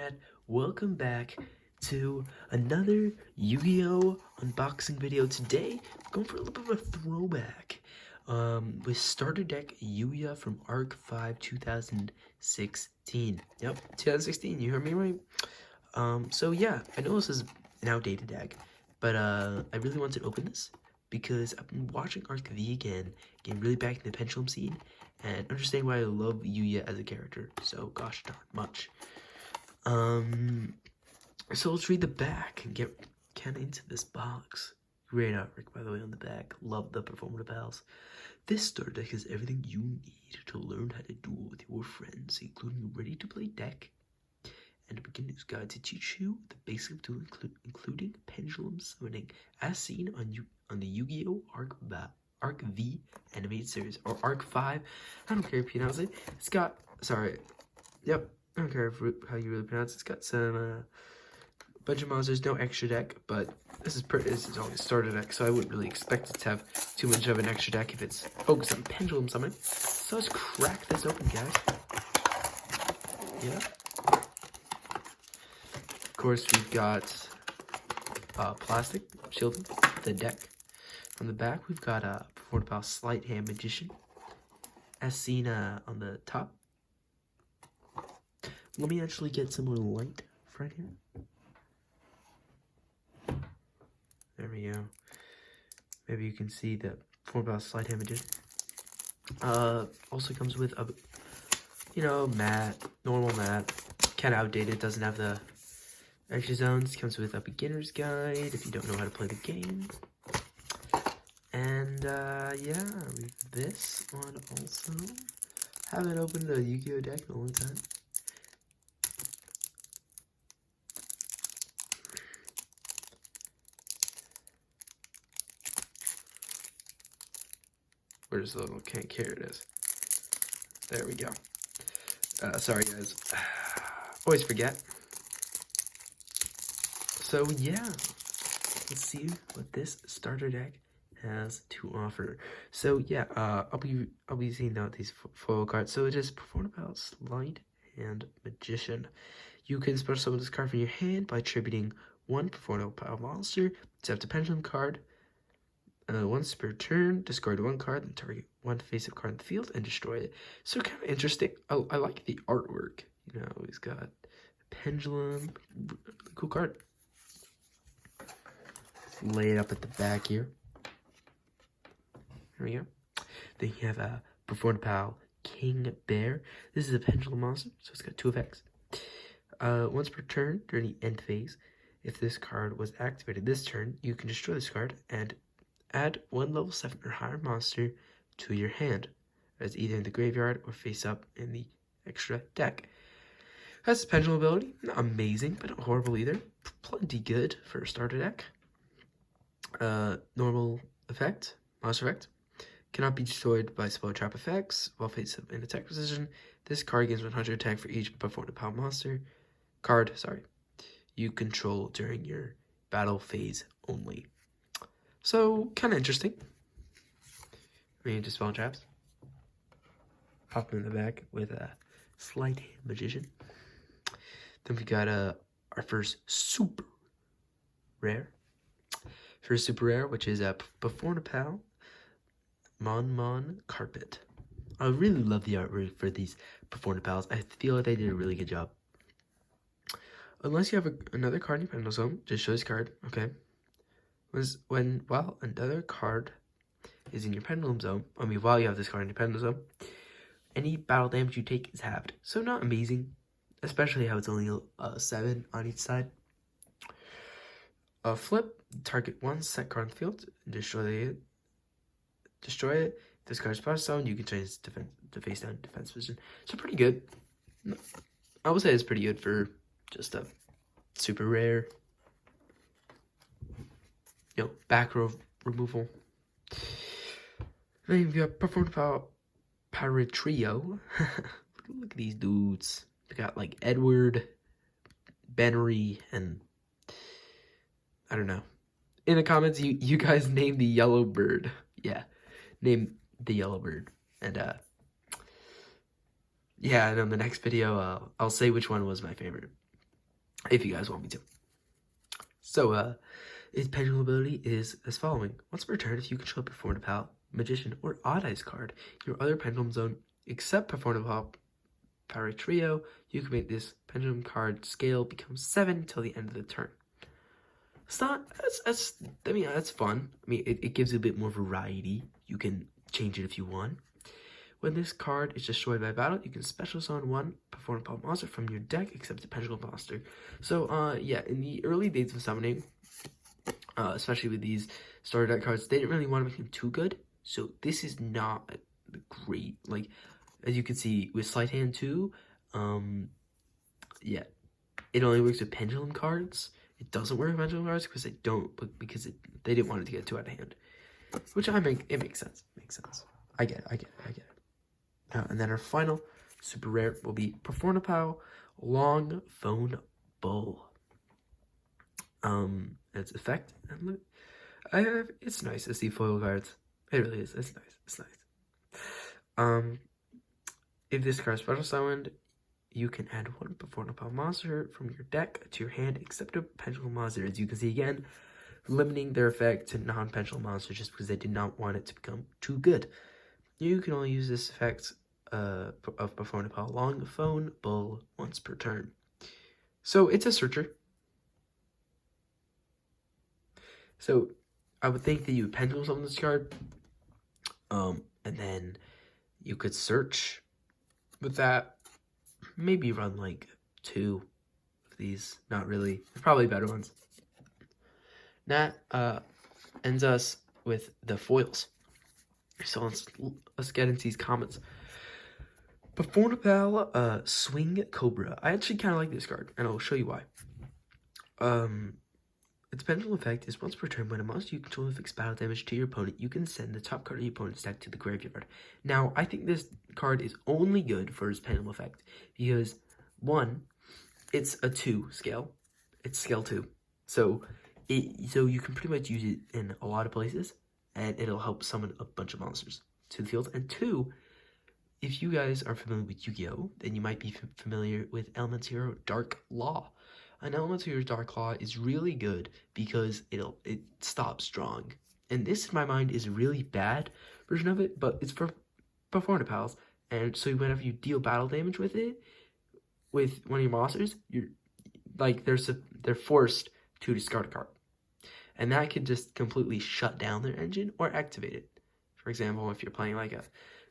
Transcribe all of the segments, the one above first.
Internet, welcome back to another Yu-Gi-Oh unboxing video. Today, I'm going for a little bit of a throwback with starter deck Yuya from Arc 5 2016. Yep, 2016, you heard me right? So yeah, I know this is an outdated deck, but I really wanted to open this because I've been watching Arc V again, getting really back in the pendulum scene, and understanding why I love Yuya as a character so gosh darn much. So let's read the back and get kind of into this box. Great artwork, by the way, on the back. Love the performative pals. This starter deck has everything you need to learn how to duel with your friends, including a ready-to-play deck and a beginner's guide to teach you the basics of dueling, including pendulum summoning, as seen on the Yu-Gi-Oh! Arc V animated series, or Arc 5. I don't care if you pronounce it. It's got, yep, I don't care how you really pronounce it. It's got some bunch of monsters, no extra deck, but this is only a starter deck, so I wouldn't really expect it to have too much of an extra deck if it's focused on pendulum summoning. So let's crack this open, guys. Yeah. Of course, we've got plastic shielding the deck. On the back, we've got a Portable Sleight Hand Magician, as seen on the top. Let me actually get some more light right here. There we go. Maybe you can see the Portable Sleight Hand Magician. Also comes with a, mat, normal mat, kind of outdated, doesn't have the extra zones. Comes with a beginner's guide if you don't know how to play the game. And yeah, we've this one also. Haven't opened a Yu-Gi-Oh deck in a long time. Where's the little can't care it is? There we go. Sorry guys, always forget. So yeah, let's see what this starter deck has to offer. So yeah, I'll be seeing out these foil cards. So it is Performable Sleight and Magician. You can special summon this card from your hand by attributing one Performable monster to the pendulum card. Once per turn, discard one card and target one face-up card in the field and destroy it. So kind of interesting. I like the artwork. He's got a pendulum. Cool card. Lay it up at the back here. There we go. Then you have a Performable King Bear. This is a pendulum monster, so it's got 2 effects. Once per turn during the end phase, if this card was activated this turn, you can destroy this card and add 1 level 7 or higher monster to your hand, as either in the graveyard or face up in the extra deck. Has a pendulum ability, not amazing, but not horrible either. Plenty good for a starter deck. Normal effect, monster effect. Cannot be destroyed by spell trap effects while face up in attack position. This card gains 100 attack for each Performable monster card, you control during your battle phase only. So, kind of interesting. Into spell traps. Pop them in the back with a Sleight Hand Magician. Then we got our first super rare. First super rare, which is a Performable Mon Carpet. I really love the artwork for these Performables. I feel like they did a really good job. Unless you have another card in your pendulum zone, just show this card, okay? While another card is in your pendulum zone, while you have this card in your pendulum zone, any battle damage you take is halved. So not amazing, especially how it's only 7 on each side. Flip, target 1 set card in the field, and destroy it. If this card is power zone, you can change the face down defense position. So pretty good. I would say it's pretty good for just a super rare. Back row removal. Then you've got Performable Paratrio. Look at these dudes. We got like Edward, Benry, and I don't know. In the comments, you guys name the yellow bird. Yeah, name the yellow bird. And yeah, and on the next video, I'll say which one was my favorite. if you guys want me to. So, its pendulum ability is as following. Once per turn, if you control a Performance Pal, Magician, or Odd Eyes card in your other pendulum zone, except Performance Pal Power Trio, you can make this pendulum card scale become 7 till the end of the turn. It's not, I mean, that's fun. I mean, it gives you a bit more variety. You can change it if you want. When this card is destroyed by battle, you can special summon one Performance Pal monster from your deck, except the pendulum monster. So, yeah, in the early days of summoning, especially with these starter deck cards, they didn't really want to make them too good. So this is not great. Like, as you can see with Sleight Hand 2, yeah, it only works with pendulum cards. It doesn't work with pendulum cards because they didn't want it to get too out of hand. Which it makes sense. Makes sense. I get it. And then our final super rare will be Performance Pal Long Phone Bull. Its effect, and look, it's nice to see foil cards. It really is. It's nice. If this card is special summoned, you can add one Performance Pal monster from your deck to your hand, except a pendulum monster. As you can see again, limiting their effect to non-pendulum monsters just because they did not want it to become too good. You can only use this effect of Performance Pal Long Phone Bull once per turn. So it's a searcher. So I would think that you would pendulum summon this card, and then you could search with that. Maybe run like 2 of these. Not really. There's probably better ones. That ends us with the foils. So let's get into these comments. Performance Pal Swing Cobra. I actually kind of like this card, and I'll show you why. Its pendulum effect is once per turn, when a monster you control inflicts battle damage to your opponent, you can send the top card of your opponent's deck to the graveyard. Now, I think this card is only good for its pendulum effect because, 1, it's a 2 scale. It's scale 2. So you can pretty much use it in a lot of places, and it'll help summon a bunch of monsters to the field. And 2, if you guys are familiar with Yu-Gi-Oh!, then you might be familiar with Elemental Hero Dark Law. An Elemental Hero Dark Law is really good because it stops strong. And this, in my mind, is a really bad version of it, but it's for Performance Pals. And so whenever you deal battle damage with it, with one of your monsters, they're forced to discard a card. And that can just completely shut down their engine or activate it. For example, if you're playing like a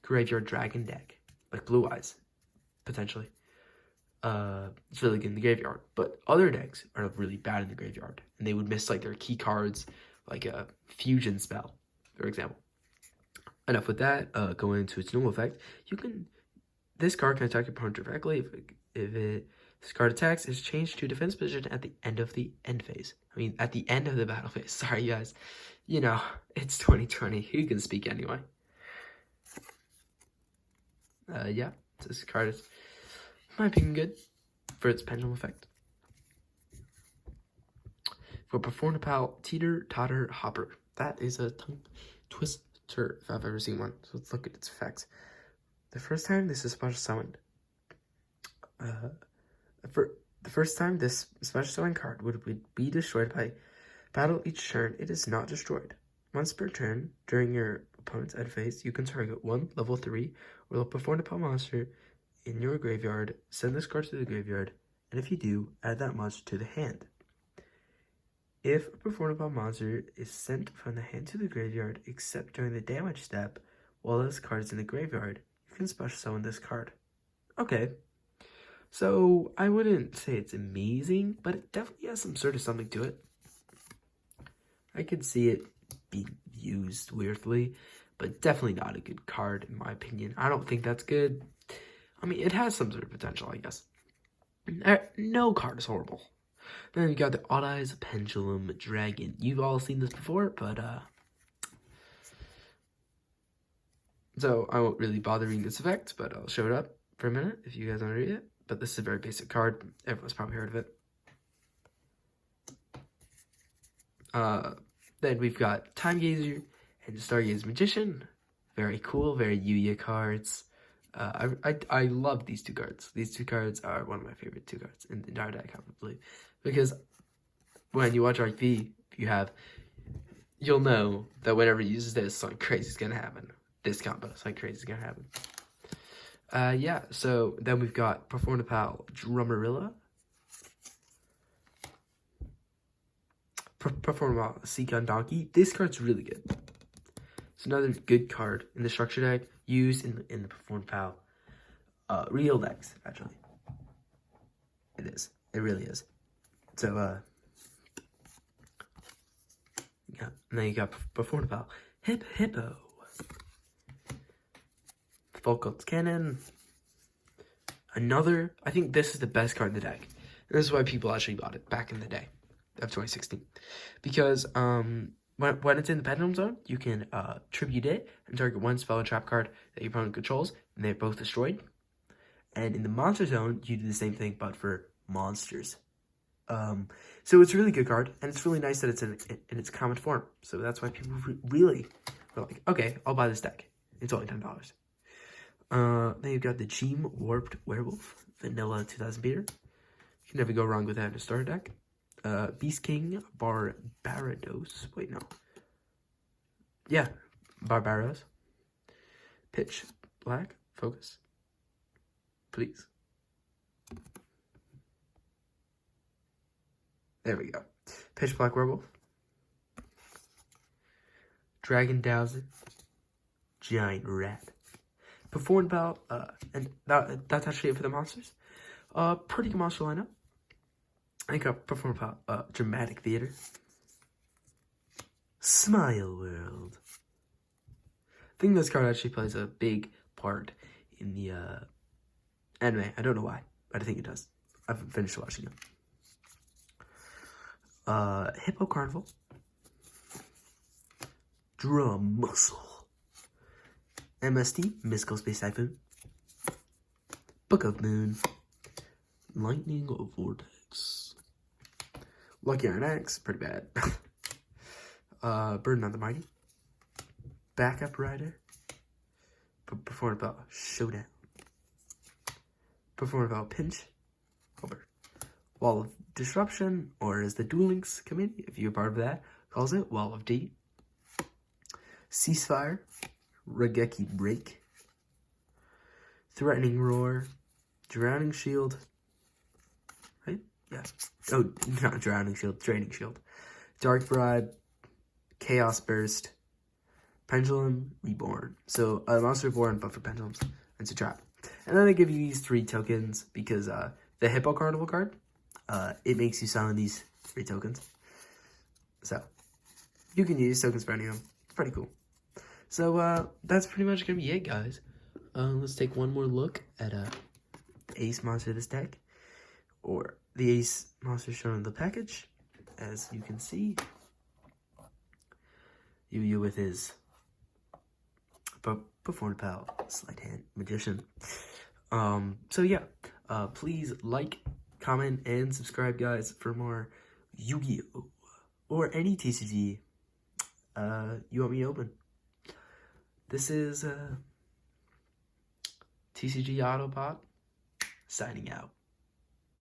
Graveyard Dragon deck, like Blue Eyes, potentially. It's really good in the graveyard, but other decks are really bad in the graveyard, and they would miss like their key cards, like a fusion spell, for example. Enough with that. Going into its normal effect, this card can attack your opponent directly. This card attacks, is changed to defense position at the end of the end phase. I mean, at the end of the battle phase. Sorry, guys. You know, it's 2020. Who can speak anyway? Yeah, this card is, in my opinion, good for its pendulum effect. For Performance Pal Teeter Totter Hopper. That is a tongue twister if I've ever seen one. So let's look at its effects. The first time this is special summoned. For the first time this special summon card would be destroyed by battle each turn, it is not destroyed. Once per turn, during your opponent's end phase, you can target one level 3 or Performance Pal monster in your graveyard, send this card to the graveyard, and if you do, add that monster to the hand. If a Performance Pal monster is sent from the hand to the graveyard, except during the damage step, while this card is in the graveyard, you can special summon this card. Okay, so I wouldn't say it's amazing, but it definitely has some sort of something to it. I could see it being used weirdly, but definitely not a good card in my opinion. I don't think that's good. I mean, it has some sort of potential, I guess. No card is horrible. Then you got the Odd Eyes Pendulum Dragon. You've all seen this before, but so I won't really bother reading this effect, but I'll show it up for a minute if you guys want to read it. But this is a very basic card. Everyone's probably heard of it. Then we've got Time Gazer and Stargaze Magician. Very cool, very Yuya cards. I love these two cards. These two cards are one of my favorite two cards in the entire deck, probably, because when you watch RP, you'll know that whenever he uses this, something crazy is gonna happen. This combo, something crazy is gonna happen. Yeah. So then we've got Perform the Pal, Drummerilla. Perform Pal, Seagun Donkey. This card's really good. It's another good card in the structure deck, used in the Perform Pal real decks, actually. It is. It really is. So, yeah. And then you got Perform Pal, Hippo. Volkot's Cannon. Another, I think this is the best card in the deck. And this is why people actually bought it back in the day of 2016. Because, when it's in the Pendulum Zone, you can tribute it and target one spell and trap card that your opponent controls, and they're both destroyed. And in the Monster Zone, you do the same thing, but for monsters. So it's a really good card, and it's really nice that it's in its common form. So that's why people really were like, okay, I'll buy this deck. It's only $10. Then you've got the Cheem Warped Werewolf, Vanilla 2000 beater. You can never go wrong with that in a starter deck. Beast King Barbarados. Wait, no. Yeah, Barbaros. Pitch Black. Focus. Please. There we go. Pitch Black Werewolf. Dragon Dowser. Giant Rat. Perform Bell. And that's actually it for the monsters. Pretty good monster lineup. I got Perform Bell. Dramatic Theater. Smile World. I think this card actually plays a big part in the anime. I don't know why, but I think it does. I haven't finished watching it. Hippo Carnival. Drum Muscle. MST, Mystical Space Typhoon. Book of Moon. Lightning Vortex. Lucky Iron Axe, pretty bad. Burden on the Mighty. Backup Rider. Perform about Showdown. Perform about Pinch. Over. Wall of Disruption, or as the Duel Links committee, if you're part of that, calls it Wall of D. Ceasefire. Regeki Break. Threatening Roar. Drowning Shield. Right? Yeah. Oh, not Drowning Shield, Draining Shield. Dark Bribe. Chaos Burst. Pendulum Reborn. So, Monster Reborn, but for Pendulums. It's a trap. And then they give you these 3 tokens because the Hippo Carnival card, it makes you summon these 3 tokens. So, you can use tokens for any of them. It's pretty cool. So, that's pretty much going to be it, guys. Let's take one more look at the Ace monster of this deck. Or the Ace monster shown in the package. As you can see, Yuya with his Perform the Pal, Sleight Hand Magician. So yeah, please like, comment, and subscribe, guys, for more Yu-Gi-Oh! Or any TCG you want me to open. This is TCG Autobot signing out.